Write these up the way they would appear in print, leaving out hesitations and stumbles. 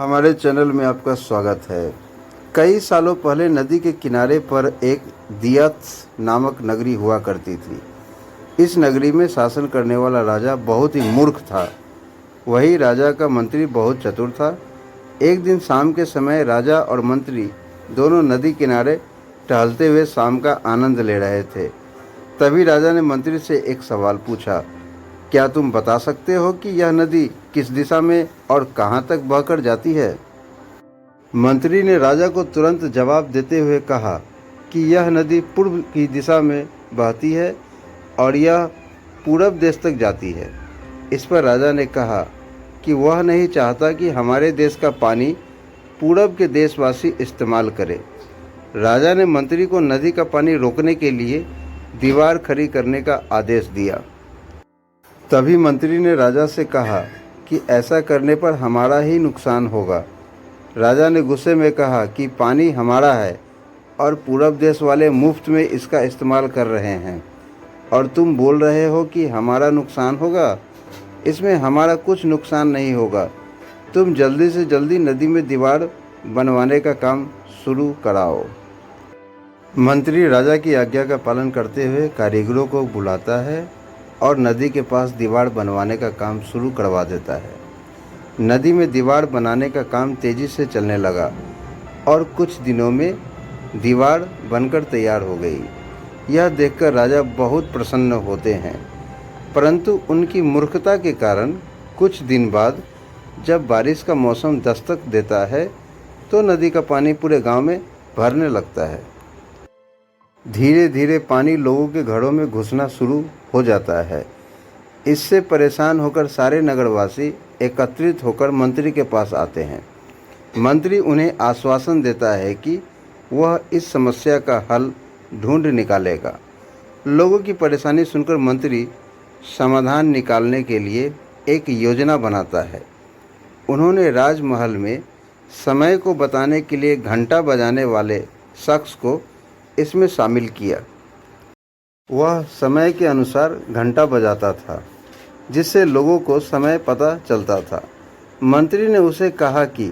हमारे चैनल में आपका स्वागत है। कई सालों पहले नदी के किनारे पर एक दियत नामक नगरी हुआ करती थी। इस नगरी में शासन करने वाला राजा बहुत ही मूर्ख था। वही राजा का मंत्री बहुत चतुर था। एक दिन शाम के समय राजा और मंत्री दोनों नदी किनारे टहलते हुए शाम का आनंद ले रहे थे। तभी राजा ने मंत्री से एक सवाल पूछा, क्या तुम बता सकते हो कि यह नदी किस दिशा में और कहाँ तक बहकर जाती है? मंत्री ने राजा को तुरंत जवाब देते हुए कहा कि यह नदी पूर्व की दिशा में बहती है और यह पूरब देश तक जाती है। इस पर राजा ने कहा कि वह नहीं चाहता कि हमारे देश का पानी पूरब के देशवासी इस्तेमाल करें। राजा ने मंत्री को नदी का पानी रोकने के लिए दीवार खड़ी करने का आदेश दिया। तभी मंत्री ने राजा से कहा कि ऐसा करने पर हमारा ही नुकसान होगा। राजा ने गुस्से में कहा कि पानी हमारा है और पूरब देश वाले मुफ्त में इसका इस्तेमाल कर रहे हैं और तुम बोल रहे हो कि हमारा नुकसान होगा। इसमें हमारा कुछ नुकसान नहीं होगा। तुम जल्दी से जल्दी नदी में दीवार बनवाने का काम शुरू कराओ। मंत्री राजा की आज्ञा का पालन करते हुए कारीगरों को बुलाता है और नदी के पास दीवार बनवाने का काम शुरू करवा देता है। नदी में दीवार बनाने का काम तेज़ी से चलने लगा और कुछ दिनों में दीवार बनकर तैयार हो गई। यह देखकर राजा बहुत प्रसन्न होते हैं, परंतु उनकी मूर्खता के कारण कुछ दिन बाद जब बारिश का मौसम दस्तक देता है तो नदी का पानी पूरे गांव में भरने लगता है। धीरे धीरे पानी लोगों के घरों में घुसना शुरू हो जाता है। इससे परेशान होकर सारे नगरवासी एकत्रित होकर मंत्री के पास आते हैं। मंत्री उन्हें आश्वासन देता है कि वह इस समस्या का हल ढूंढ निकालेगा। लोगों की परेशानी सुनकर मंत्री समाधान निकालने के लिए एक योजना बनाता है। उन्होंने राजमहल में समय को बताने के लिए घंटा बजाने वाले शख्स को इसमें शामिल किया। वह समय के अनुसार घंटा बजाता था, जिससे लोगों को समय पता चलता था। मंत्री ने उसे कहा कि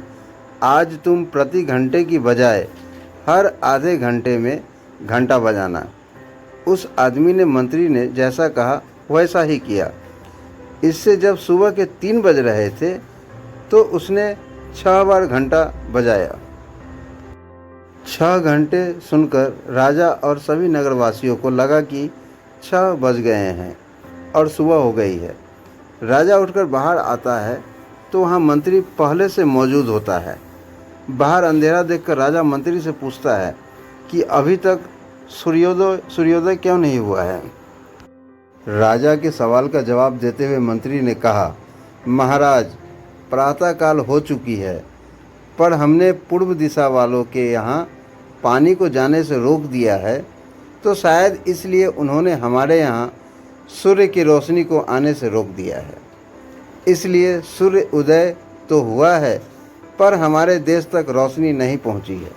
आज तुम प्रति घंटे की बजाय हर आधे घंटे में घंटा बजाना। उस आदमी ने मंत्री ने जैसा कहा वैसा ही किया। इससे जब सुबह के 3 बज रहे थे तो उसने 6 बार घंटा बजाया। 6 घंटे सुनकर राजा और सभी नगरवासियों को लगा कि 6 बज गए हैं और सुबह हो गई है। राजा उठकर बाहर आता है तो वहाँ मंत्री पहले से मौजूद होता है। बाहर अंधेरा देखकर राजा मंत्री से पूछता है कि अभी तक सूर्योदय क्यों नहीं हुआ है। राजा के सवाल का जवाब देते हुए मंत्री ने कहा, महाराज, प्रातःकाल हो चुकी है, पर हमने पूर्व दिशा वालों के यहाँ पानी को जाने से रोक दिया है, तो शायद इसलिए उन्होंने हमारे यहाँ सूर्य की रोशनी को आने से रोक दिया है। इसलिए सूर्य उदय तो हुआ है, पर हमारे देश तक रोशनी नहीं पहुँची है।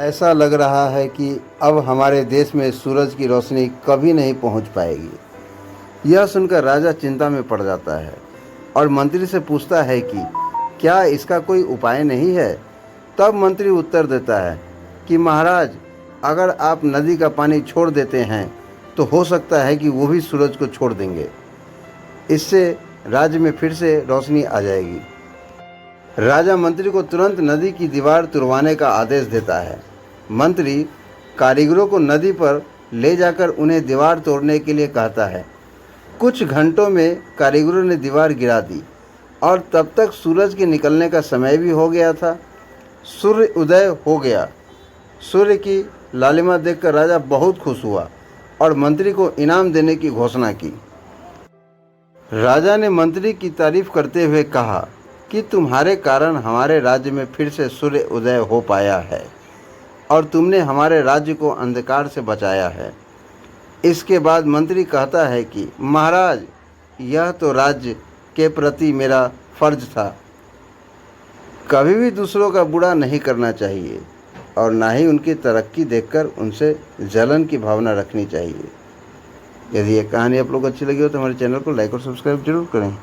ऐसा लग रहा है कि अब हमारे देश में सूरज की रोशनी कभी नहीं पहुँच पाएगी। यह सुनकर राजा चिंता में पड़ जाता है और मंत्री से पूछता है कि क्या इसका कोई उपाय नहीं है। तब मंत्री उत्तर देता है कि महाराज, अगर आप नदी का पानी छोड़ देते हैं तो हो सकता है कि वो भी सूरज को छोड़ देंगे। इससे राज्य में फिर से रोशनी आ जाएगी। राजा मंत्री को तुरंत नदी की दीवार तुड़वाने का आदेश देता है। मंत्री कारीगरों को नदी पर ले जाकर उन्हें दीवार तोड़ने के लिए कहता है। कुछ घंटों में कारीगरों ने दीवार गिरा दी और तब तक सूरज के निकलने का समय भी हो गया था। सूर्य उदय हो गया। सूर्य की लालिमा देखकर राजा बहुत खुश हुआ और मंत्री को इनाम देने की घोषणा की। राजा ने मंत्री की तारीफ करते हुए कहा कि तुम्हारे कारण हमारे राज्य में फिर से सूर्य उदय हो पाया है और तुमने हमारे राज्य को अंधकार से बचाया है। इसके बाद मंत्री कहता है कि महाराज, यह तो राज्य के प्रति मेरा फर्ज था। कभी भी दूसरों का बुरा नहीं करना चाहिए और ना ही उनकी तरक्की देखकर उनसे जलन की भावना रखनी चाहिए। यदि ये कहानी आप लोग को अच्छी लगी हो तो हमारे चैनल को लाइक और सब्सक्राइब जरूर करें।